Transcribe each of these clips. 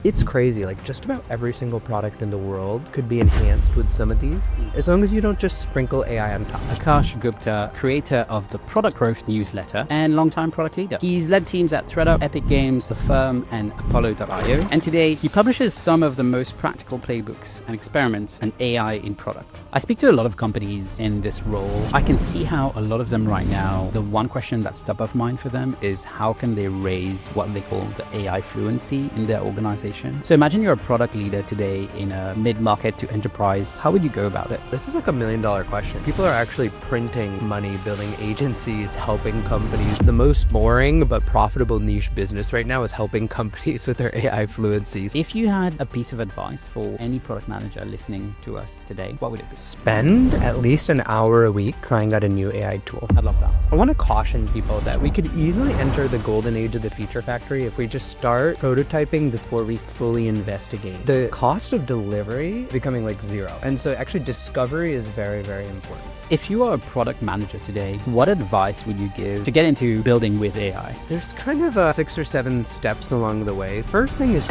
It's crazy, like just about every single product in the world could be enhanced with some of these, as long as you don't just sprinkle AI on top. Aakash Gupta, creator of the Product Growth newsletter and longtime product leader. He's led teams at ThredUp, Epic Games, Affirm, and Apollo.io. And today, he publishes some of the most practical playbooks and experiments and AI in product. I speak to a lot of companies in this role. I can see how a lot of them right now, the one question that's top of mind for them is how can they raise what they call the AI fluency in their organization. So imagine you're a product leader today in a mid-market to enterprise. How would you go about it? This is like $1 million question. People are actually printing money, building agencies, helping companies. The most boring but profitable niche business right now is helping companies with their AI fluencies. If you had a piece of advice for any product manager listening to us today, what would it be? Spend at least an hour a week trying out a new AI tool. I'd love that. I want to caution people that we could easily enter the golden age of the feature factory if we just start prototyping before we fully investigate. The cost of delivery becoming like zero. And so actually discovery is very, very important. If you are a product manager today, what advice would you give to get into building with AI? There's kind of 6 or 7 steps along the way. First thing is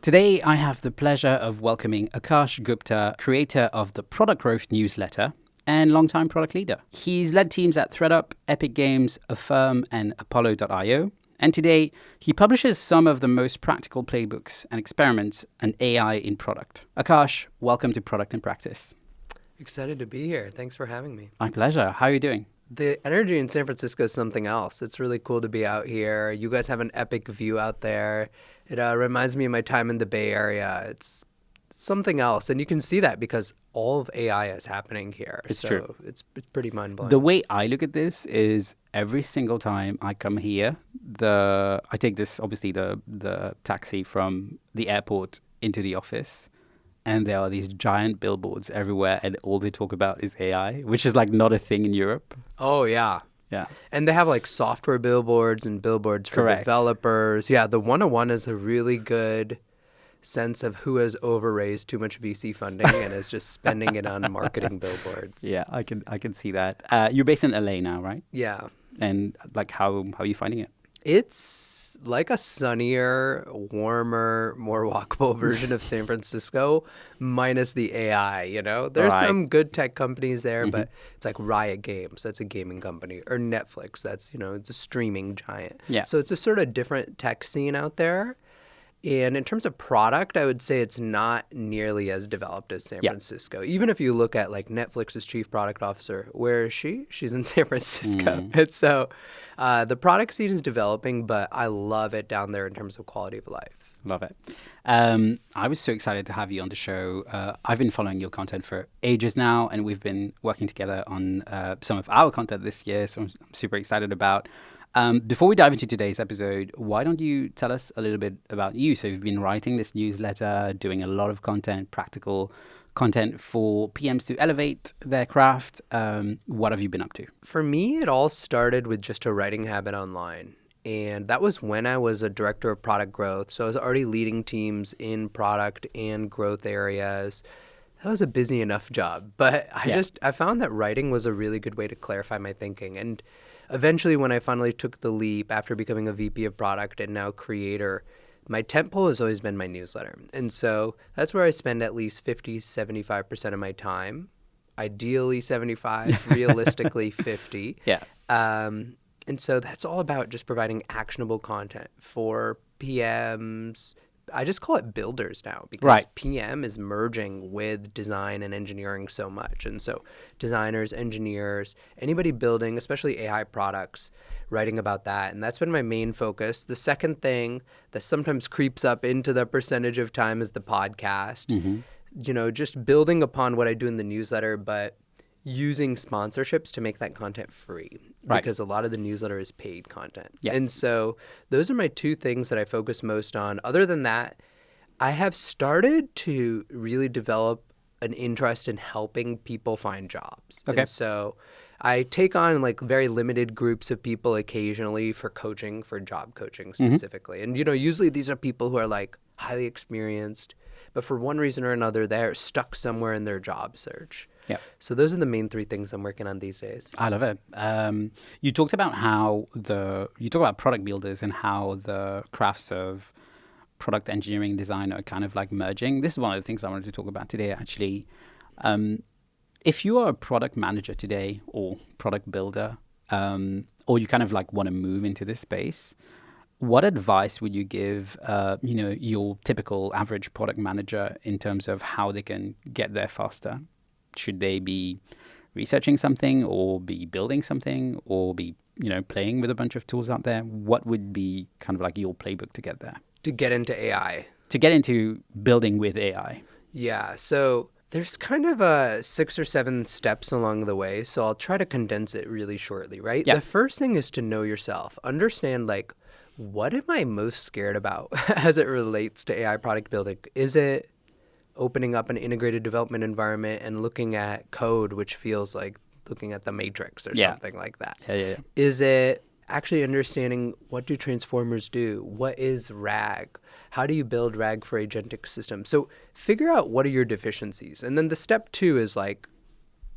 Today, I have the pleasure of welcoming Aakash Gupta, creator of the Product Growth newsletter and longtime product leader. He's led teams at ThredUp, Epic Games, Affirm, and Apollo.io. And today, he publishes some of the most practical playbooks and experiments and AI in product. Akash, welcome to Product in Practice. excited to be here. Thanks for having me. My pleasure. How are you doing? The energy in San Francisco is something else. It's really cool to be out here. You guys have an epic view out there. It reminds me of my time in the Bay Area. It's something else. And you can see that because all of AI is happening here. It's true. It's pretty mind-blowing. The way I look at this is every single time I come here, I take this, obviously, the taxi from the airport into the office. And there are these giant billboards everywhere, and all they talk about is AI, which is like not a thing in Europe. Oh, yeah. Yeah. And they have like software billboards and billboards for Correct. developers. Yeah, the 101 is a really good sense of who has overraised too much VC funding and is just spending it on marketing billboards. Yeah, I can see that. You're based in LA now, right? Yeah. And like how are you finding it? It's like a sunnier, warmer, more walkable version of San Francisco, minus the AI, you know? There's Right. some good tech companies there, but it's like Riot Games, that's a gaming company, or Netflix, that's, it's a streaming giant. Yeah. So it's a sort of different tech scene out there. And in terms of product, I would say it's not nearly as developed as San Francisco. Even if you look at like Netflix's chief product officer, where is she? She's in San Francisco. And so the product scene is developing, but I love it down there in terms of quality of life. Love it. I was so excited to have you on the show. I've been following your content for ages now, and we've been working together on some of our content this year, so I'm super excited about. Before we dive into today's episode, why don't you tell us a little bit about you? So you've been writing this newsletter, doing a lot of content, practical content for PMs to elevate their craft. What have you been up to? For me, it all started with just a writing habit online. And that was when I was a director of product growth. So I was already leading teams in product and growth areas. That was a busy enough job. But I found that writing was a really good way to clarify my thinking. And eventually, when I finally took the leap after becoming a VP of product and now creator, my tentpole has always been my newsletter. And so that's where I spend at least 50-75% of my time. Ideally 75, realistically 50. Yeah. And so that's all about just providing actionable content for PMs. I just call it builders now because PM is merging with design and engineering so much. And so designers, engineers, anybody building, especially AI products, writing about that. And that's been my main focus. The second thing that sometimes creeps up into the percentage of time is the podcast. Just building upon what I do in the newsletter, but using sponsorships to make that content free because a lot of the newsletter is paid content. And so those are my two things that I focus most on. Other than that, I have started to really develop an interest in helping people find jobs. And so I take on like very limited groups of people occasionally for coaching, for job coaching specifically. And, usually these are people who are like highly experienced, but for one reason or another, they're stuck somewhere in their job search. Yeah. So those are the main three things I'm working on these days. I love it. You talked about product builders and how the crafts of product engineering design are kind of like merging. This is one of the things I wanted to talk about today, actually. If you are a product manager today or product builder, or you kind of like want to move into this space, what advice would you give, your typical average product manager in terms of how they can get there faster? Should they be researching something or be building something or be, playing with a bunch of tools out there? What would be kind of like your playbook to get there? To get into AI. To get into building with AI. Yeah. So there's kind of 6 or 7 steps along the way. So I'll try to condense it really shortly, right? Yeah. The first thing is to know yourself. Understand, like, what am I most scared about as it relates to AI product building? Is it opening up an integrated development environment and looking at code, which feels like looking at the Matrix or something like that? Yeah. Is it actually understanding, what do transformers do? What is RAG? How do you build RAG for agentic systems? So figure out what are your deficiencies. And then the step 2 is like,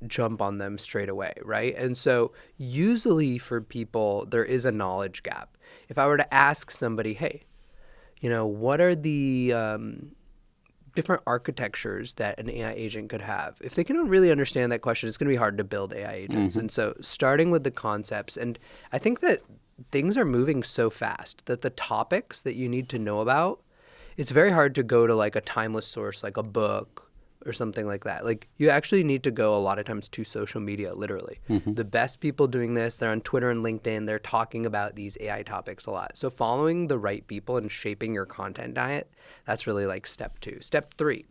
jump on them straight away, right? And so usually for people, there is a knowledge gap. If I were to ask somebody, hey, what are the different architectures that an AI agent could have? If they can really understand that question, it's going to be hard to build AI agents. And so starting with the concepts, and I think that things are moving so fast that the topics that you need to know about, it's very hard to go to like a timeless source, like a book or something like that. Like, you actually need to go a lot of times to social media, literally. The best people doing this, they're on Twitter and LinkedIn. They're talking about these AI topics a lot. So following the right people and shaping your content diet, that's really like step 2. Step 3.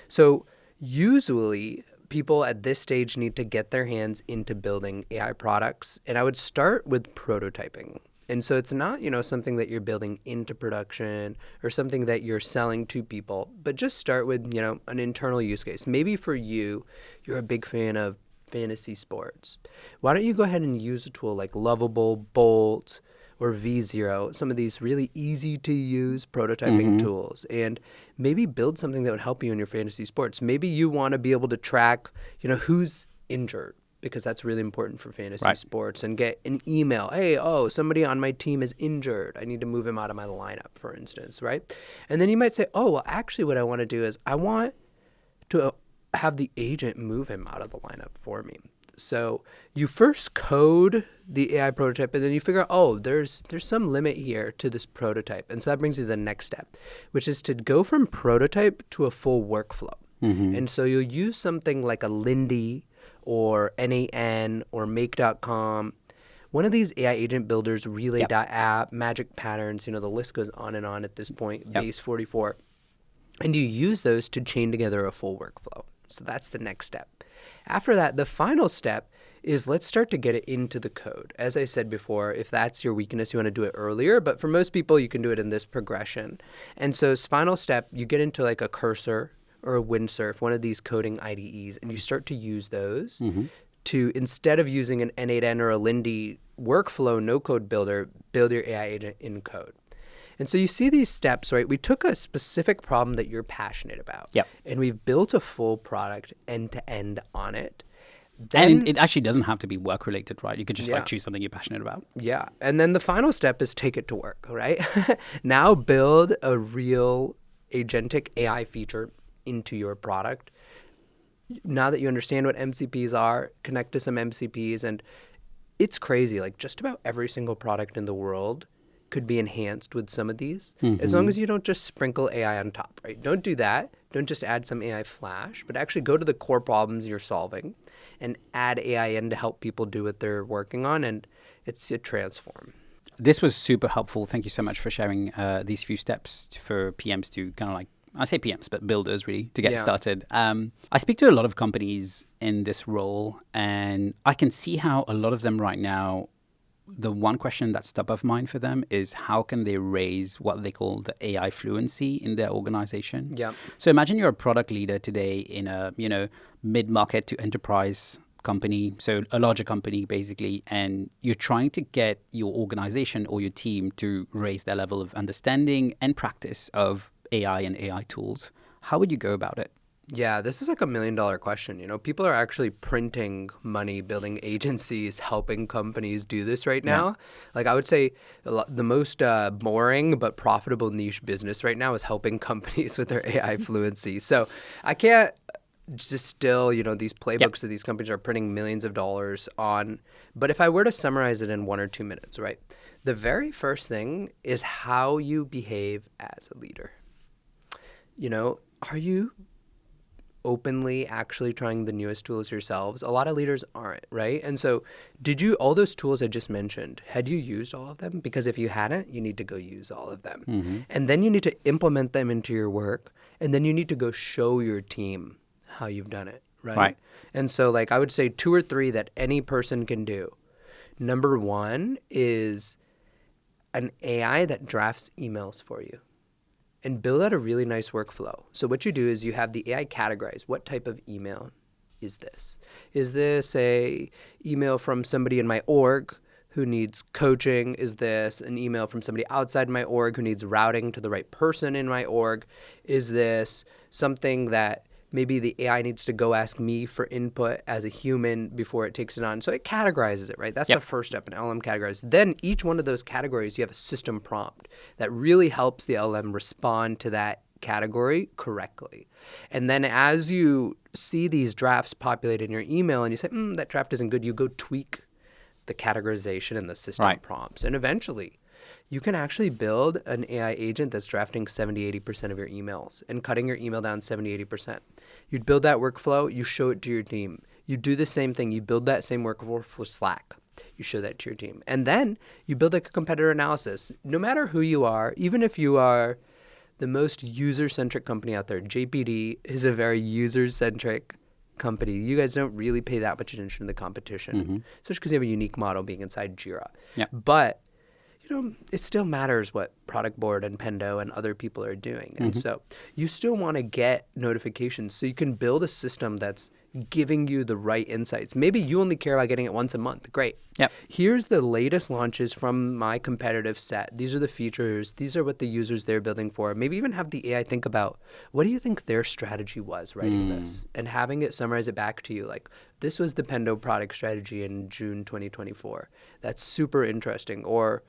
So usually people at this stage need to get their hands into building AI products. And I would start with prototyping. And so it's not, something that you're building into production or something that you're selling to people, but just start with, an internal use case. Maybe for you, you're a big fan of fantasy sports. Why don't you go ahead and use a tool like Lovable, Bolt, or V0, some of these really easy to use prototyping tools, and maybe build something that would help you in your fantasy sports. Maybe you want to be able to track, who's injured, because that's really important for fantasy sports, and get an email. Hey, somebody on my team is injured. I need to move him out of my lineup, for instance, right? And then you might say, actually what I want to do is I want to have the agent move him out of the lineup for me. So you first code the AI prototype, and then you figure out, there's some limit here to this prototype. And so that brings you to the next step, which is to go from prototype to a full workflow. And so you'll use something like a Lindy or NAN or Make.com, one of these AI agent builders, Relay.app, Magic Patterns, the list goes on and on at this point, Base 44. And you use those to chain together a full workflow. So that's the next step. After that, the final step is let's start to get it into the code. As I said before, if that's your weakness, you want to do it earlier. But for most people, you can do it in this progression. And so final step, you get into like a Cursor or a Windsurf, one of these coding IDEs, and you start to use those to, instead of using an N8N or a Lindy workflow no-code builder, build your AI agent in code. And so you see these steps, right? We took a specific problem that you're passionate about, and we've built a full product end-to-end on it. Then, and it actually doesn't have to be work-related, right? You could just like choose something you're passionate about. Yeah. And then the final step is take it to work, right? Now build a real agentic AI feature into your product. Now that you understand what MCPs are, connect to some MCPs, and it's crazy. Like, just about every single product in the world could be enhanced with some of these, as long as you don't just sprinkle AI on top, right? Don't do that. Don't just add some AI flash, but actually go to the core problems you're solving and add AI in to help people do what they're working on, and it's a transform. This was super helpful. Thank you so much for sharing these few steps for PMs to kind of like, I say PMs, but builders really, to get started. I speak to a lot of companies in this role, and I can see how a lot of them right now, the one question that's top of mind for them is how can they raise what they call the AI fluency in their organization. So imagine you're a product leader today in a, mid-market to enterprise company, so a larger company basically, and you're trying to get your organization or your team to raise their level of understanding and practice of AI and AI tools, how would you go about it? Yeah, this is like $1 million question. People are actually printing money, building agencies, helping companies do this right now. Yeah. Like I would say the most boring but profitable niche business right now is helping companies with their AI fluency. So I can't distill, these playbooks that these companies are printing millions of dollars on. But if I were to summarize it in 1 or 2 minutes, right? The very first thing is how you behave as a leader. Are you openly actually trying the newest tools yourselves? A lot of leaders aren't, right? And so all those tools I just mentioned, had you used all of them? Because if you hadn't, you need to go use all of them. Mm-hmm. And then you need to implement them into your work. And then you need to go show your team how you've done it, right? And so I would say 2 or 3 that any person can do. Number 1 is an AI that drafts emails for you. And build out a really nice workflow. So what you do is you have the AI categorize. What type of email is this? Is this a email from somebody in my org who needs coaching? Is this an email from somebody outside my org who needs routing to the right person in my org? Is this something that maybe the AI needs to go ask me for input as a human before it takes it on? So it categorizes it, right? That's the first step in LLM categorize. Then each one of those categories, you have a system prompt that really helps the LLM respond to that category correctly. And then as you see these drafts populate in your email and you say, that draft isn't good, you go tweak the categorization and the system prompts. And eventually, you can actually build an AI agent that's drafting 70-80% of your emails and cutting your email down 70-80%. You'd build that workflow, you show it to your team. You do the same thing, you build that same workflow for Slack. You show that to your team. And then you build a competitor analysis. No matter who you are, even if you are the most user-centric company out there, JPD is a very user-centric company. You guys don't really pay that much attention to the competition, especially because you have a unique model being inside Jira. Yeah. But it still matters what Product Board and Pendo and other people are doing. And so you still want to get notifications so you can build a system that's giving you the right insights. Maybe you only care about getting it once a month. Great. Yep. Here's the latest launches from my competitive set. These are the features. These are what the users they're building for. Maybe even have the AI think about, what do you think their strategy was writing this? And having it summarize it back to you. Like, this was the Pendo product strategy in June 2024. That's super interesting. Or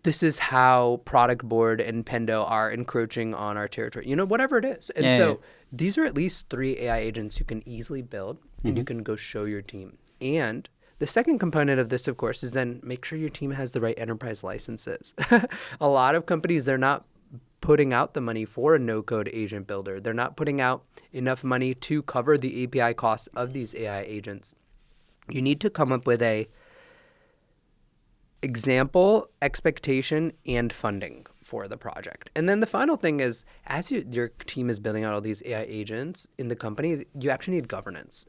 this is how Product Board and Pendo are encroaching on our territory. Whatever it is. And these are at least 3 AI agents you can easily build and you can go show your team. And the second component of this, of course, is then make sure your team has the right enterprise licenses. A lot of companies, they're not putting out the money for a no-code agent builder. They're not putting out enough money to cover the API costs of these AI agents. You need to come up with a example, expectation, and funding for the project. And then the final thing is, as your team is building out all these AI agents in the company, you actually need governance.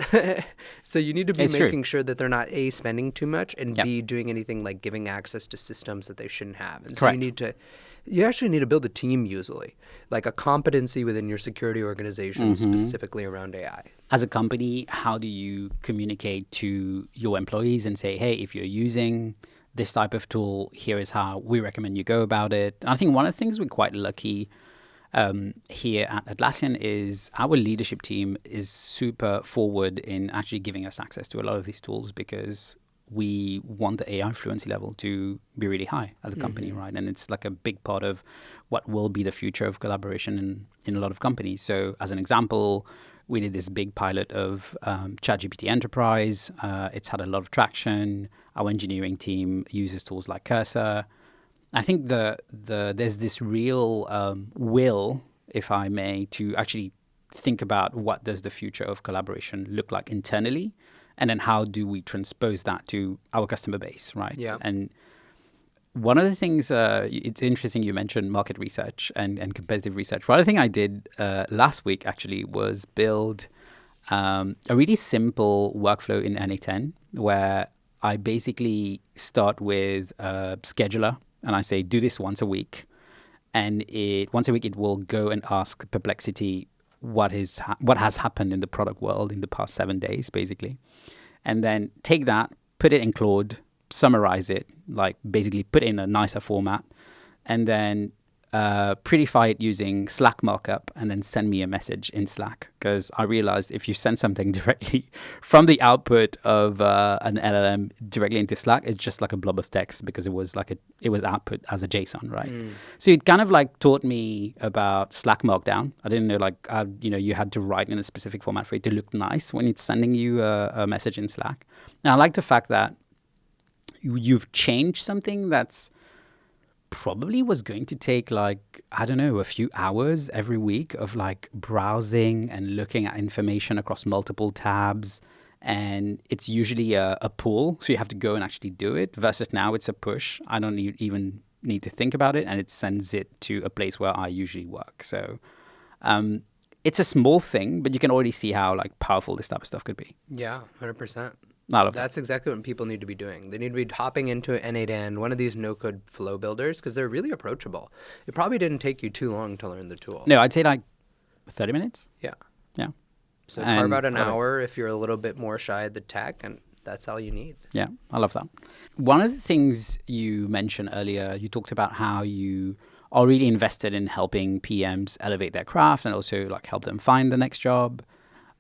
So you need to be making sure that they're not A, spending too much, and B, doing anything like giving access to systems that they shouldn't have. And so you actually need to build a team usually, like a competency within your security organization specifically around AI. As a company, how do you communicate to your employees and say, hey, if you're using this type of tool, here is how we recommend you go about it? And I think one of the things we're quite lucky here at Atlassian is our leadership team is super forward in actually giving us access to a lot of these tools, because we want the AI fluency level to be really high as a company, right? And it's like a big part of what will be the future of collaboration in a lot of companies. So as an example, we did this big pilot of ChatGPT Enterprise. It's had a lot of traction. Our engineering team uses tools like Cursor. I think there's this real will, if I may, to actually think about what does the future of collaboration look like internally, and then how do we transpose that to our customer base, right? Yeah. And one of the things, it's interesting you mentioned market research and competitive research. One other thing I did last week actually was build a really simple workflow in NA10 where I basically start with a scheduler and I say, do this once a week. And once a week, it will go and ask Perplexity what has happened in the product world in the past 7 days, basically. And then take that, put it in Claude, summarize it, like basically put it in a nicer format, and then prettify it using Slack markup and then send me a message in Slack, because I realized if you send something directly from the output of an LLM directly into Slack, it's just like a blob of text, because it was output as a JSON, right? So it kind of like taught me about Slack Markdown. I didn't know you had to write in a specific format for it to look nice when it's sending you a message in Slack. And I like the fact that you've changed something that's probably was going to take a few hours every week of like browsing and looking at information across multiple tabs. And it's usually a pull, so you have to go and actually do it, versus now it's a push. I don't even need to think about it, and it sends it to a place where I usually work. So it's a small thing, but you can already see how like powerful this type of stuff could be. Yeah, 100%. That's exactly what people need to be doing. They need to be hopping into an N8N, one of these no-code flow builders, because they're really approachable. It probably didn't take you too long to learn the tool. No, I'd say like 30 minutes. Yeah. Yeah. So carve out an hour if you're a little bit more shy of the tech, and that's all you need. Yeah, I love that. One of the things you mentioned earlier, you talked about how you are really invested in helping PMs elevate their craft and also like help them find the next job.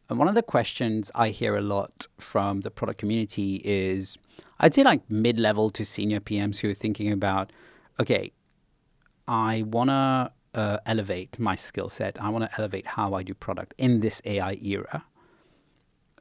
And one of the questions I hear a lot from the product community is, I'd say like mid-level to senior PMs who are thinking about, okay, I want to elevate my skill set. I want to elevate how I do product in this AI era.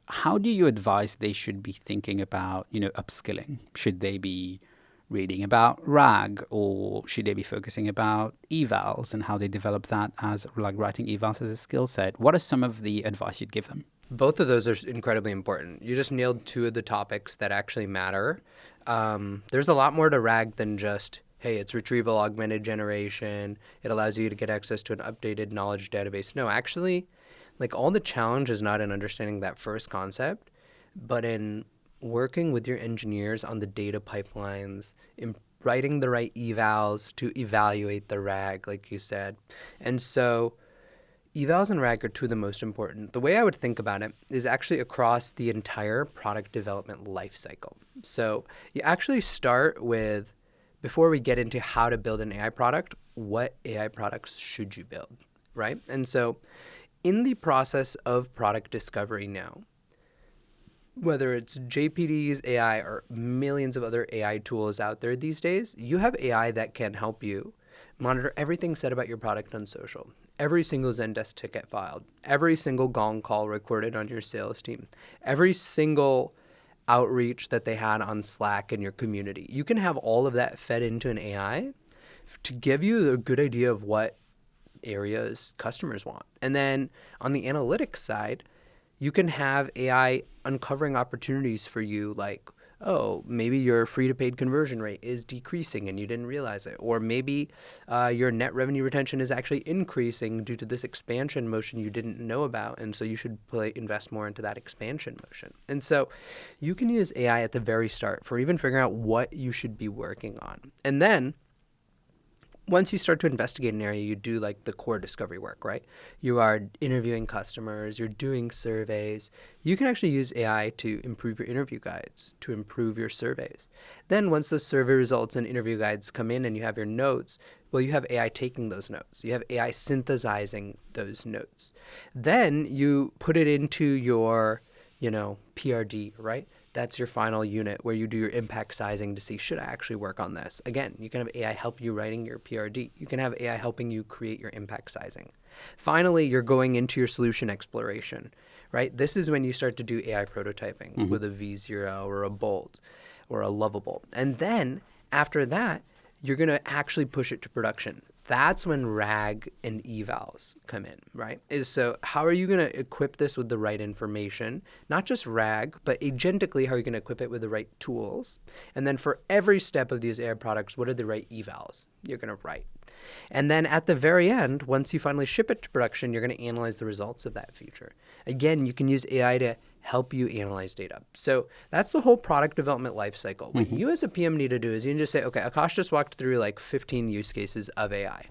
How do you advise they should be thinking about, upskilling? Should they be reading about RAG, or should they be focusing about evals and how they develop that as like writing evals as a skill set? What are some of the advice you'd give them? Both of those are incredibly important. You just nailed two of the topics that actually matter. There's a lot more to RAG than just, hey, it's retrieval augmented generation. It allows you to get access to an updated knowledge database. No, actually, like all the challenge is not in understanding that first concept, but in working with your engineers on the data pipelines, in writing the right evals to evaluate the RAG, like you said. And so evals and RAG are two of the most important. The way I would think about it is actually across the entire product development lifecycle. So you actually start with, before we get into how to build an AI product, what AI products should you build, right? And so in the process of product discovery now, whether it's JPD's AI or millions of other AI tools out there these days, you have AI that can help you monitor everything said about your product on social, every single Zendesk ticket filed, every single Gong call recorded on your sales team, every single outreach that they had on Slack in your community. You can have all of that fed into an AI to give you a good idea of what areas customers want. And then on the analytics side, you can have AI uncovering opportunities for you, like, oh, maybe your free to paid conversion rate is decreasing and you didn't realize it. Or maybe your net revenue retention is actually increasing due to this expansion motion you didn't know about. And so you should invest more into that expansion motion. And so you can use AI at the very start for even figuring out what you should be working on. And then once you start to investigate an area, you do like the core discovery work, right? You are interviewing customers, you're doing surveys. You can actually use AI to improve your interview guides, to improve your surveys. Then once those survey results and interview guides come in and you have your notes, well, you have AI taking those notes. You have AI synthesizing those notes. Then you put it into your, PRD, right? That's your final unit where you do your impact sizing to see, should I actually work on this? Again, you can have AI help you writing your PRD. You can have AI helping you create your impact sizing. Finally, you're going into your solution exploration, right? This is when you start to do AI prototyping with a V0 or a Bolt or a Lovable. And then after that, you're going to actually push it to production. That's when RAG and evals come in, right? So how are you going to equip this with the right information? Not just RAG, but agentically, how are you going to equip it with the right tools? And then for every step of these AI products, what are the right evals you're going to write? And then at the very end, once you finally ship it to production, you're going to analyze the results of that feature. Again, you can use AI to help you analyze data. So that's the whole product development lifecycle. What you as a PM need to do is you can just say, okay, Akash just walked through like 15 use cases of AI.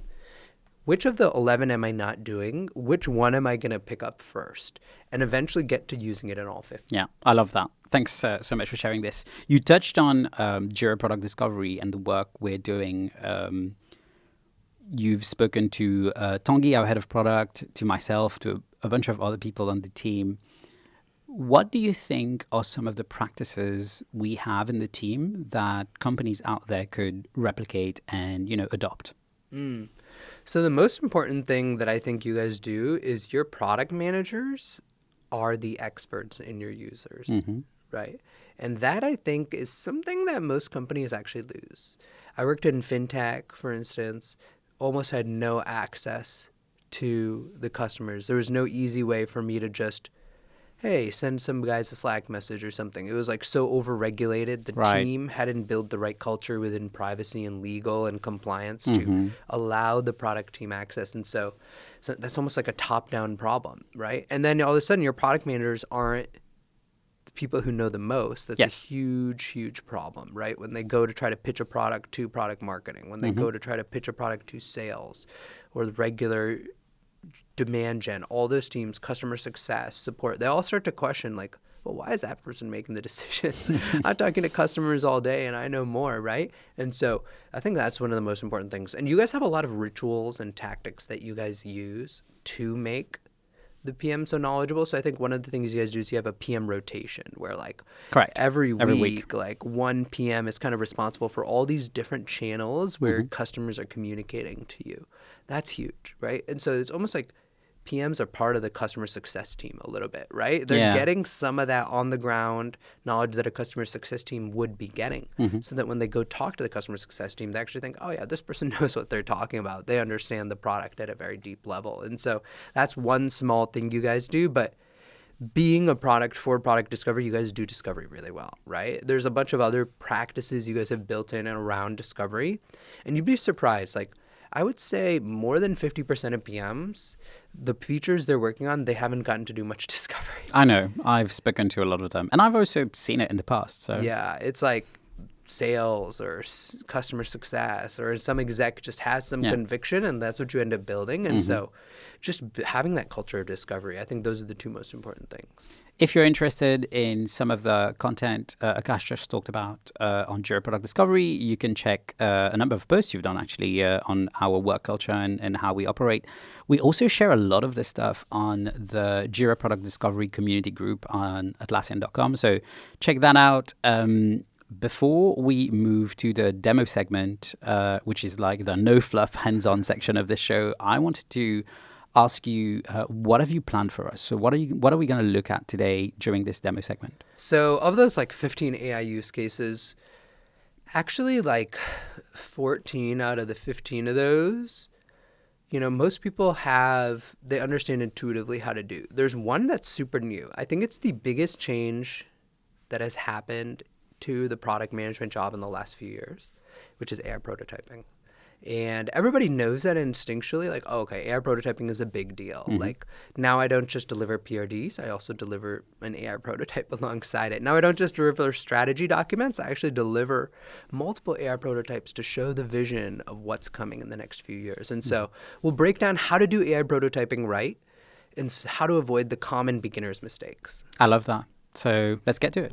Which of the 11 am I not doing? Which one am I going to pick up first? And eventually get to using it in all 15. Yeah, I love that. Thanks so much for sharing this. You touched on Jira Product Discovery and the work we're doing you've spoken to Tanguy, our head of product, to myself, to a bunch of other people on the team. What do you think are some of the practices we have in the team that companies out there could replicate and, adopt? So the most important thing that I think you guys do is your product managers are the experts in your users, right? And that, I think, is something that most companies actually lose. I worked in fintech, for instance, almost had no access to the customers. There was no easy way for me to just, hey, send some guys a Slack message or something. It was like so overregulated. The team hadn't built the right culture within privacy and legal and compliance to allow the product team access. And so that's almost like a top-down problem, right? And then all of a sudden, your product managers aren't the people who know the most. That's a huge, huge problem, right? When they go to try to pitch a product to product marketing, when they go to try to pitch a product to sales or the regular demand gen, all those teams, customer success, support, they all start to question like, well, why is that person making the decisions? I'm talking to customers all day and I know more, right? And so I think that's one of the most important things. And you guys have a lot of rituals and tactics that you guys use to make the PM so knowledgeable. So I think one of the things you guys do is you have a PM rotation where like every week, like one PM is kind of responsible for all these different channels where customers are communicating to you. That's huge, right? And so it's almost like PMs are part of the customer success team a little bit, right? They're getting some of that on the ground knowledge that a customer success team would be getting so that when they go talk to the customer success team, they actually think, oh yeah, this person knows what they're talking about. They understand the product at a very deep level. And so that's one small thing you guys do, but being a product for product discovery, you guys do discovery really well, right? There's a bunch of other practices you guys have built in and around discovery, and you'd be surprised, like I would say more than 50% of PMs, the features they're working on, they haven't gotten to do much discovery. I know. I've spoken to a lot of them. And I've also seen it in the past. So yeah, it's like sales or customer success or some exec just has some conviction and that's what you end up building. And so just having that culture of discovery, I think those are the two most important things. If you're interested in some of the content Akash just talked about on Jira Product Discovery, you can check a number of posts you've done actually on our work culture and how we operate. We also share a lot of this stuff on the Jira Product Discovery community group on Atlassian.com. So check that out. Before we move to the demo segment, which is like the no fluff hands-on section of this show, I wanted to ask you, what have you planned for us? So what are we going to look at today during this demo segment? So of those like 15 AI use cases, actually like 14 out of the 15 of those, most people they understand intuitively how to do. There's one that's super new. I think it's the biggest change that has happened to the product management job in the last few years, which is AI prototyping. And everybody knows that instinctually, like, oh, okay, AI prototyping is a big deal. Like, now I don't just deliver PRDs, I also deliver an AI prototype alongside it. Now I don't just deliver strategy documents, I actually deliver multiple AI prototypes to show the vision of what's coming in the next few years. And so we'll break down how to do AI prototyping right and how to avoid the common beginner's mistakes. I love that. So let's get to it.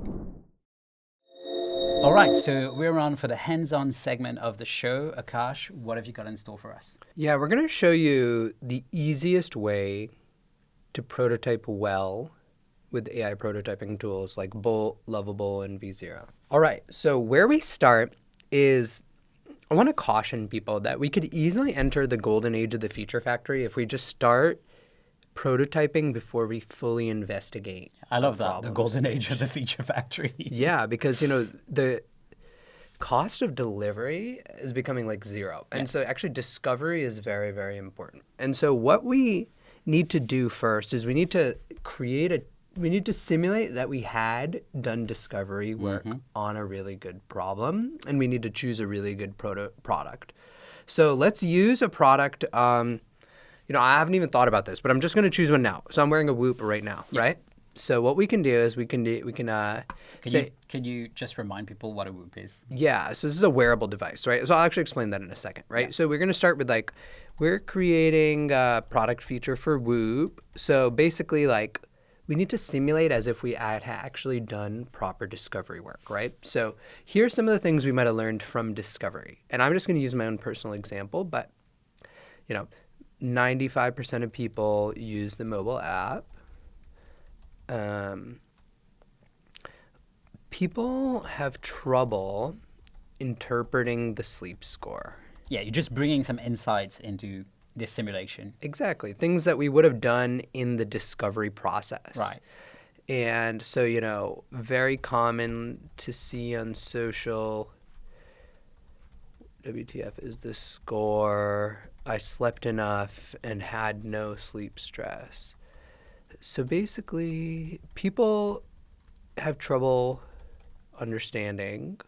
All right, so we're on for the hands-on segment of the show. Akash, what have you got in store for us? Yeah, we're going to show you the easiest way to prototype well with AI prototyping tools like Bolt, Lovable, and V0. All right, so where we start is I want to caution people that we could easily enter the golden age of the feature factory if we just start prototyping before we fully investigate. I love that, the golden age of the feature factory. Yeah, because, the cost of delivery is becoming like zero. And so actually discovery is very, very important. And so what we need to do first is we need to simulate that we had done discovery work on a really good problem, and we need to choose a really good product. So let's use a product. I haven't even thought about this, but I'm just going to choose one now. So I'm wearing a Whoop right now, right? So what we can do is Can you just remind people what a Whoop is? Yeah, so this is a wearable device, right? So I'll actually explain that in a second, right? Yeah. So we're going to start with we're creating a product feature for Whoop. So basically we need to simulate as if we had actually done proper discovery work, right? So here's some of the things we might have learned from discovery. And I'm just going to use my own personal example, but 95% of people use the mobile app. People have trouble interpreting the sleep score. Yeah, you're just bringing some insights into this simulation. Exactly. Things that we would have done in the discovery process. Right. And so, very common to see on social, WTF is the score, I slept enough and had no sleep stress. So basically, people have trouble understanding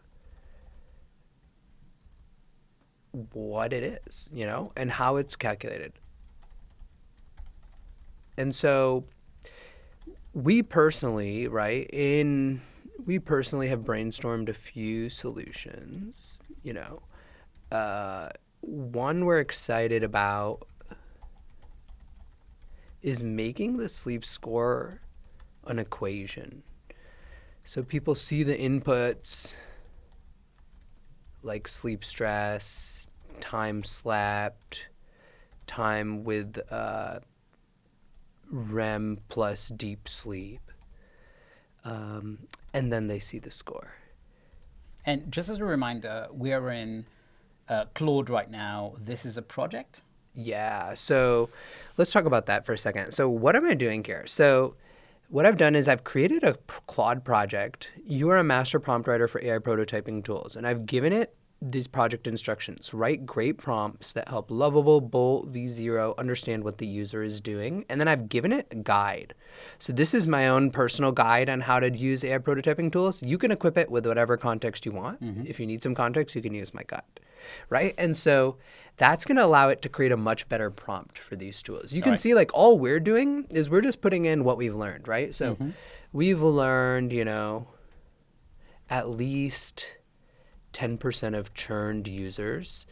what it is, and how it's calculated. And so we personally have brainstormed a few solutions, one we're excited about is making the sleep score an equation. So people see the inputs like sleep stress, time slept, time with REM plus deep sleep, and then they see the score. And just as a reminder, we are in Claude right now. This is a project? Yeah, so let's talk about that for a second. So what am I doing here? So what I've done is I've created a Claude project. You are a master prompt writer for AI prototyping tools, and I've given it these project instructions. Write great prompts that help Lovable, Bolt, V0 understand what the user is doing. And then I've given it a guide. So this is my own personal guide on how to use AI prototyping tools. You can equip it with whatever context you want. Mm-hmm. If you need some context, you can use my guide, right? And so that's going to allow it to create a much better prompt for these tools. You can see all we're doing is we're just putting in what we've learned, right? So we've learned, at least 10% of churned users,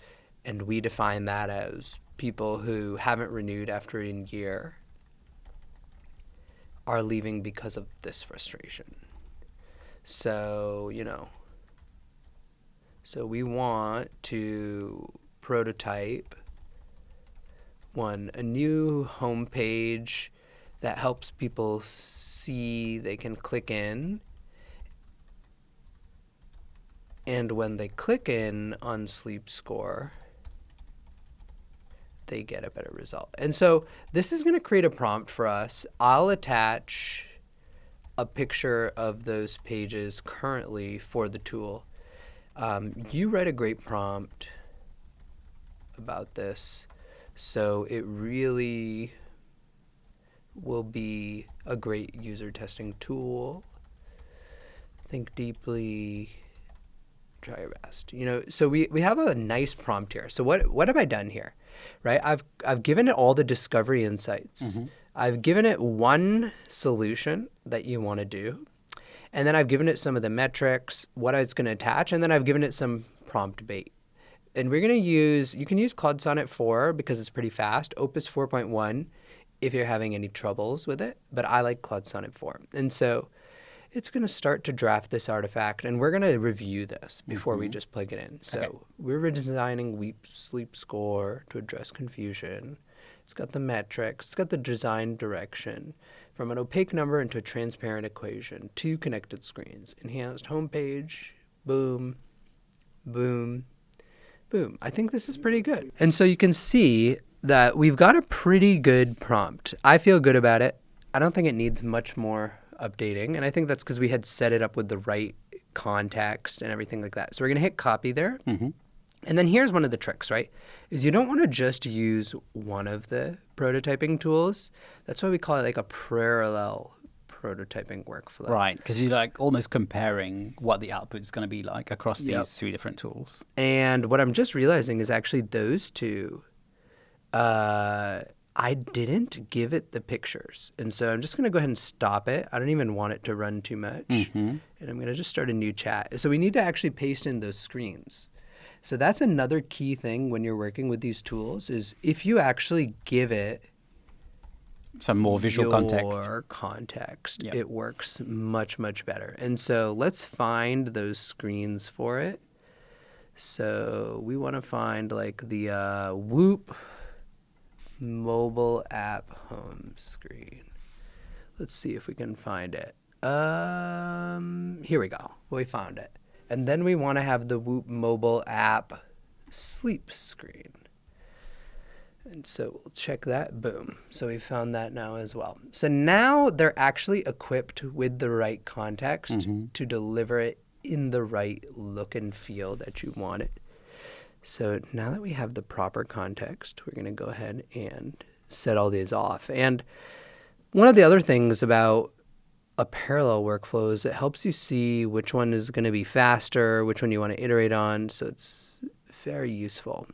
and we define that as people who haven't renewed after a year are leaving because of this frustration. So, so we want to prototype a new homepage that helps people see they can click in. And when they click in on sleep score, they get a better result. And so this is going to create a prompt for us. I'll attach a picture of those pages currently for the tool. You write a great prompt about this, so it really will be a great user testing tool. Think deeply. Try your best. So we have a nice prompt here. So what have I done here, right? I've given it all the discovery insights. Mm-hmm. I've given it one solution that you want to do, and then I've given it some of the metrics, what it's going to attach, and then I've given it some prompt bait. And we're going to you can use Claude Sonnet 4 because it's pretty fast, Opus 4.1 if you're having any troubles with it, but I like Claude Sonnet 4. And so it's going to start to draft this artifact, and we're going to review this before we just plug it in. So we're redesigning sleep score to address confusion. It's got the metrics. It's got the design direction. From an opaque number into a transparent equation. 2 connected screens. Enhanced homepage. Boom. Boom. Boom. I think this is pretty good. And so you can see that we've got a pretty good prompt. I feel good about it. I don't think it needs much more updating, and I think that's because we had set it up with the right context and everything like that. So we're going to hit copy there. Mm-hmm. And then here's one of the tricks, right? Is you don't want to just use one of the prototyping tools. That's why we call it like a parallel prototyping workflow. Right, because you're almost comparing what the output is going to be like across these 3 different tools. And what I'm just realizing is actually those two, I didn't give it the pictures. And so I'm just going to go ahead and stop it. I don't even want it to run too much. Mm-hmm. And I'm going to just start a new chat. So we need to actually paste in those screens. So that's another key thing when you're working with these tools is if you actually give it some more visual context, it works much, much better. And so let's find those screens for it. So we want to find the Whoop mobile app home screen. Let's see if we can find it. Here we go. We found it. And then we want to have the Whoop mobile app sleep screen. And so we'll check that. Boom. So we found that now as well. So now they're actually equipped with the right context to deliver it in the right look and feel that you want it. So now that we have the proper context, we're going to go ahead and set all these off. And one of the other things about a parallel workflow is it helps you see which one is going to be faster, which one you want to iterate on. So it's very useful.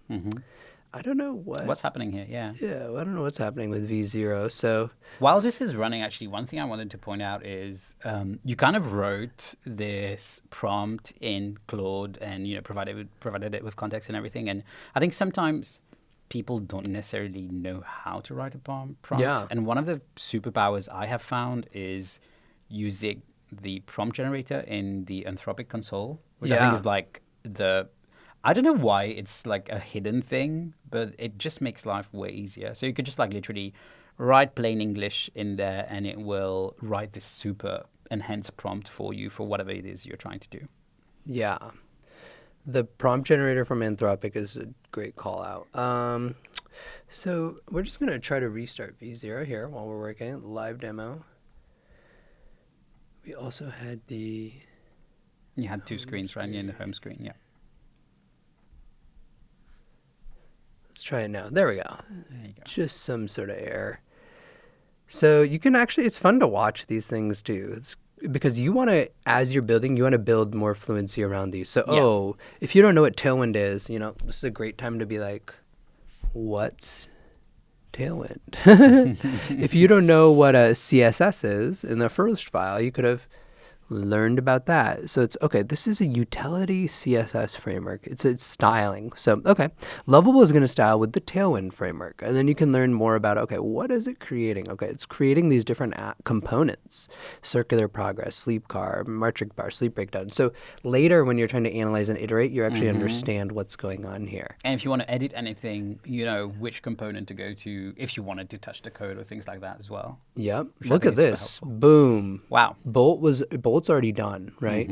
I don't know what's happening here. Yeah, I don't know what's happening with V0. So while this is running, actually, one thing I wanted to point out is you kind of wrote this prompt in Claude and provided it with context and everything. And I think sometimes people don't necessarily know how to write a prompt. Yeah. And one of the superpowers I have found is using the prompt generator in the Anthropic console, which I think is like I don't know why it's like a hidden thing, but it just makes life way easier. So you could just like literally write plain English in there and it will write this super enhanced prompt for you for whatever it is you're trying to do. Yeah. The prompt generator from Anthropic is a great call out. So we're just going to try to restart V0 here while we're working. Live demo. We also had You had two screens, right? In the home screen, yeah. Let's try it now. There we go. There you go. Just some sort of error. So you can actually, it's fun to watch these things too. Because you want to, as you're building, you want to build more fluency around these. So, if you don't know what Tailwind is, this is a great time to be like, what's Tailwind? If you don't know what a CSS is in the first file, you could have learned about that. So it's, okay, this is a utility CSS framework. It's styling. So, okay, Lovable is going to style with the Tailwind framework. And then you can learn more about, okay, what is it creating? Okay, it's creating these different components, circular progress, sleep car, metric bar, sleep breakdown. So later when you're trying to analyze and iterate, you actually understand what's going on here. And if you want to edit anything, you know which component to go to if you wanted to touch the code or things like that as well. Yep. Look at this. Boom. Wow. Bolt's already done, right?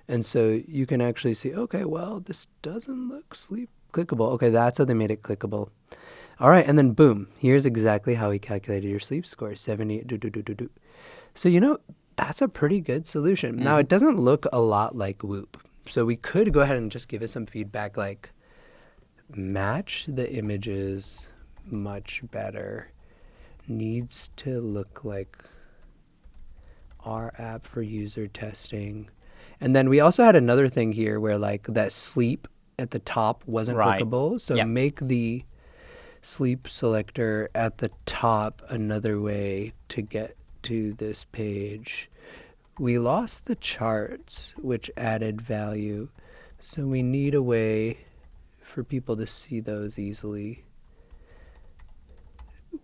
And so you can actually see, okay, well, this doesn't look clickable. Okay, that's how they made it clickable. All right, and then boom, here's exactly how he calculated your sleep score, 70. So, that's a pretty good solution. Now, it doesn't look a lot like Whoop. So we could go ahead and just give it some feedback like, match the images much better. Needs to look like our app for user testing. And then we also had another thing here where like that sleep at the top wasn't clickable. So make the sleep selector at the top another way to get to this page. We lost the charts, which added value. So we need a way for people to see those easily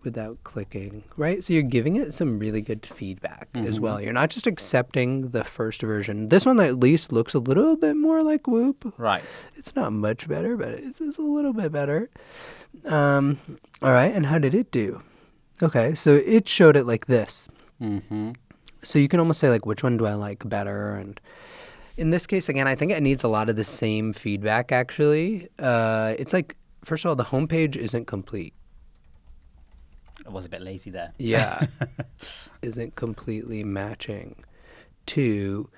without clicking, right? So you're giving it some really good feedback as well. You're not just accepting the first version. This one at least looks a little bit more like Whoop. Right. It's not much better, but it's a little bit better. All right, and how did it do? Okay, so it showed it like this. So you can almost say like, which one do I like better? And in this case, again, I think it needs a lot of the same feedback actually. It's like, first of all, the homepage isn't complete. I was a bit lazy there. Yeah. Isn't completely matching. 2,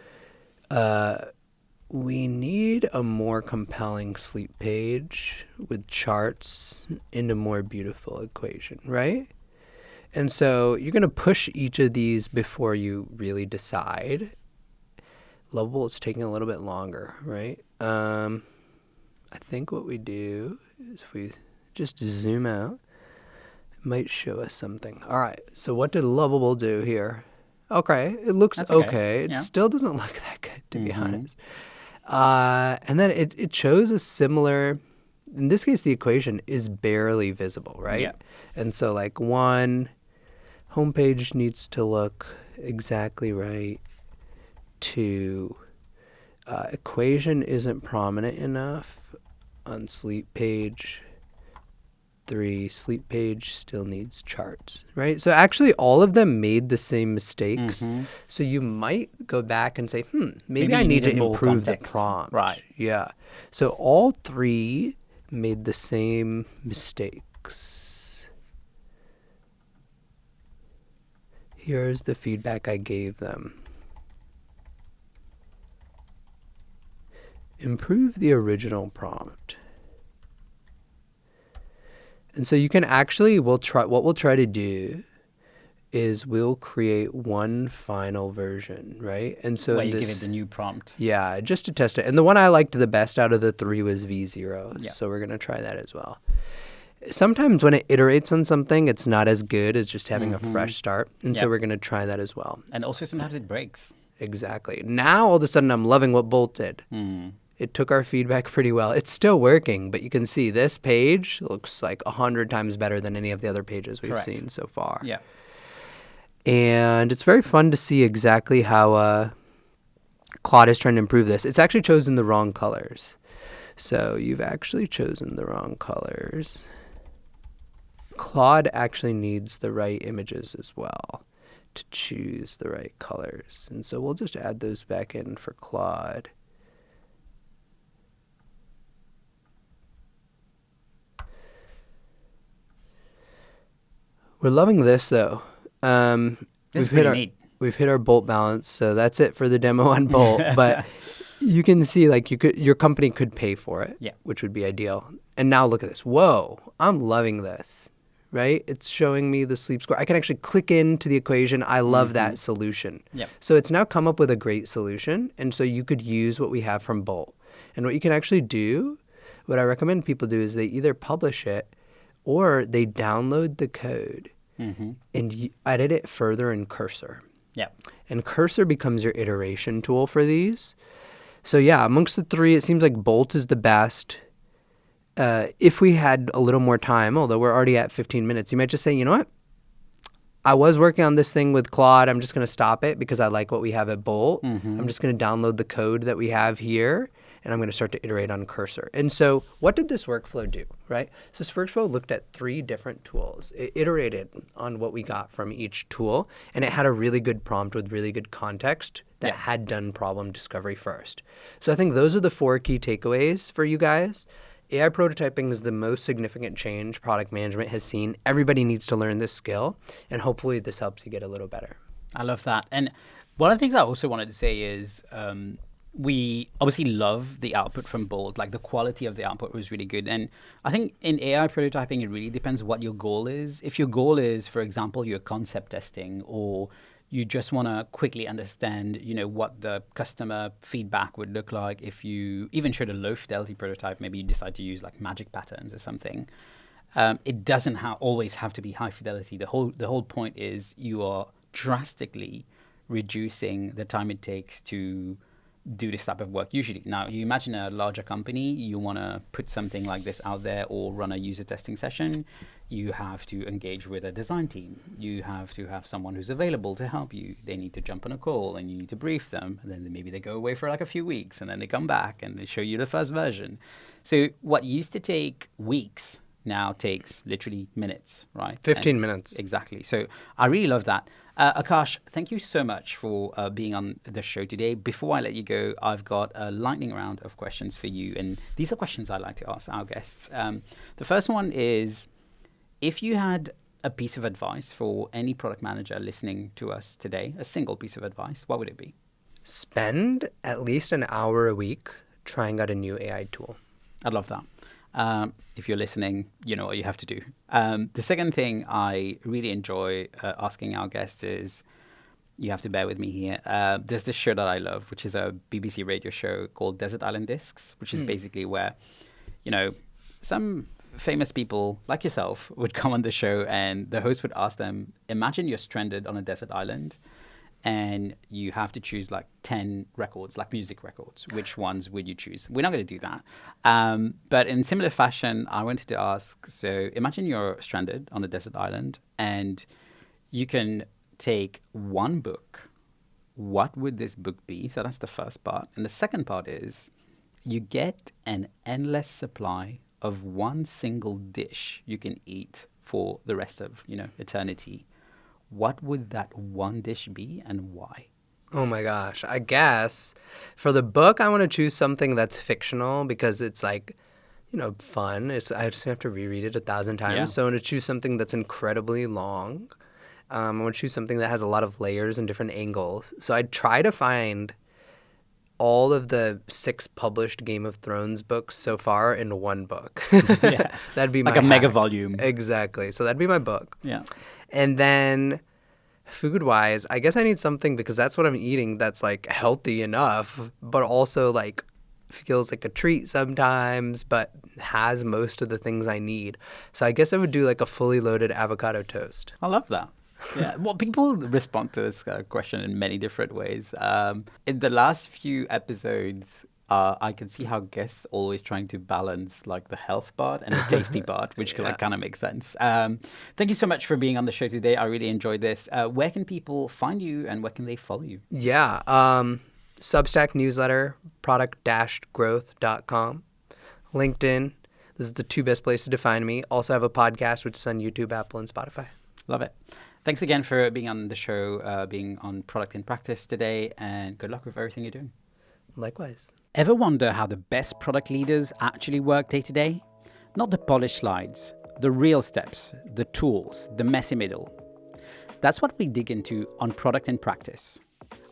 we need a more compelling sleep page with charts in a more beautiful equation, right? And so you're going to push each of these before you really decide. Lovable, it's taking a little bit longer, right? I think what we do is if we just zoom out, might show us something. All right, so what did Lovable do here? Okay, it looks okay. It still doesn't look that good, to be honest. And then it shows a similar, in this case, the equation is barely visible, right? Yeah. And so like 1, homepage needs to look exactly right. 2, equation isn't prominent enough on sleep page. 3, sleep page still needs charts, right? So actually all of them made the same mistakes. So you might go back and say, maybe I you need to needed more improve the context. prompt. Right. Yeah. So all 3 made the same mistakes. Here's the feedback I gave them. Improve the original prompt. And so you can actually, what we'll try to do is we'll create one final version, right? And so where you give it the new prompt. Yeah, just to test it. And the one I liked the best out of the 3 was V0. Yeah. So we're going to try that as well. Sometimes when it iterates on something, it's not as good as just having a fresh start. And so we're going to try that as well. And also sometimes it breaks. Exactly. Now all of a sudden I'm loving what Bolt did. It took our feedback pretty well. It's still working, but you can see this page looks like 100 times better than any of the other pages we've seen so far. Yeah. And it's very fun to see exactly how Claude is trying to improve this. It's actually chosen the wrong colors. So you've actually chosen the wrong colors. Claude actually needs the right images as well to choose the right colors. And so we'll just add those back in for Claude. We're loving this though. This is pretty neat. We've hit our Bolt balance, so that's it for the demo on Bolt. But you can see, like, your company could pay for it, which would be ideal. And now look at this. Whoa, I'm loving this, right? It's showing me the sleep score. I can actually click into the equation. I love that solution. So it's now come up with a great solution, and so you could use what we have from Bolt. And what you can actually do, what I recommend people do, is they either publish it or they download the code and edit it further in Cursor. And Cursor becomes your iteration tool for these. So yeah, amongst the 3, it seems like Bolt is the best. If we had a little more time, although we're already at 15 minutes, you might just say, you know what? I was working on this thing with Claude. I'm just going to stop it because I like what we have at Bolt. I'm just going to download the code that we have here, and I'm going to start to iterate on Cursor. And so what did this workflow do, right? So this workflow looked at 3 different tools. It iterated on what we got from each tool, and it had a really good prompt with really good context that had done problem discovery first. So I think those are the 4 key takeaways for you guys. AI prototyping is the most significant change product management has seen. Everybody needs to learn this skill, and hopefully this helps you get a little better. I love that. And one of the things I also wanted to say is we obviously love the output from Bolt. Like, the quality of the output was really good. And I think in AI prototyping, it really depends what your goal is. If your goal is, for example, you're concept testing, or you just want to quickly understand, what the customer feedback would look like if you even showed a low fidelity prototype, maybe you decide to use like magic patterns or something. It doesn't always have to be high fidelity. The whole point is you are drastically reducing the time it takes to do this type of work usually. Now, you imagine a larger company, you want to put something like this out there or run a user testing session, you have to engage with a design team. You have to have someone who's available to help you. They need to jump on a call and you need to brief them. And then maybe they go away for like a few weeks and then they come back and they show you the first version. So what used to take weeks now takes literally minutes, right? 15 minutes. Exactly. So I really love that. Akash, thank you so much for being on the show today. Before I let you go, I've got a lightning round of questions for you. And these are questions I like to ask our guests. The first one is, if you had a piece of advice for any product manager listening to us today, a single piece of advice, what would it be? Spend at least an hour a week trying out a new AI tool. I love that. If you're listening, you know what you have to do. The second thing I really enjoy asking our guests is, you have to bear with me here. There's this show that I love, which is a BBC radio show called Desert Island Discs, which is basically where, some famous people like yourself would come on the show and the host would ask them, imagine you're stranded on a desert island and you have to choose like 10 records, like music records. Which ones would you choose? We're not going to do that. But in similar fashion, I wanted to ask, so imagine you're stranded on a desert island and you can take one book. What would this book be? So that's the first part. And the second part is, you get an endless supply of one single dish you can eat for the rest of, eternity, what would that one dish be and why? Oh my gosh. I guess for the book, I want to choose something that's fictional because it's like, fun. I just have to reread it 1,000 times. Yeah. So I want to choose something that's incredibly long. I want to choose something that has a lot of layers and different angles. So I'd try to find all of the 6 published Game of Thrones books so far in one book. Yeah. That'd be my like a mega hack. volume. Exactly. So that'd be my book. Yeah. And then food-wise, I guess I need something because that's what I'm eating that's like healthy enough, but also like feels like a treat sometimes, but has most of the things I need. So I guess I would do like a fully loaded avocado toast. I love that. Yeah, well, people respond to this question in many different ways. In the last few episodes, I can see how guests always trying to balance like the health part and the tasty part, which kind of makes sense. Thank you so much for being on the show today. I really enjoyed this. Where can people find you and where can they follow you? Yeah, Substack newsletter, product-growth.com, LinkedIn. Those are the 2 best places to find me. Also have a podcast, which is on YouTube, Apple, and Spotify. Love it. Thanks again for being on the show, being on Product in Practice today, and good luck with everything you're doing. Likewise. Ever wonder how the best product leaders actually work day to day? Not the polished slides, the real steps, the tools, the messy middle. That's what we dig into on Product in Practice.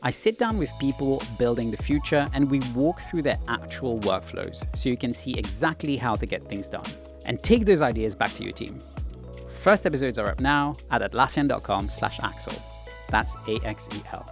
I sit down with people building the future and we walk through their actual workflows so you can see exactly how to get things done and take those ideas back to your team. First episodes are up now at atlassian.com/Axel. That's AXEL.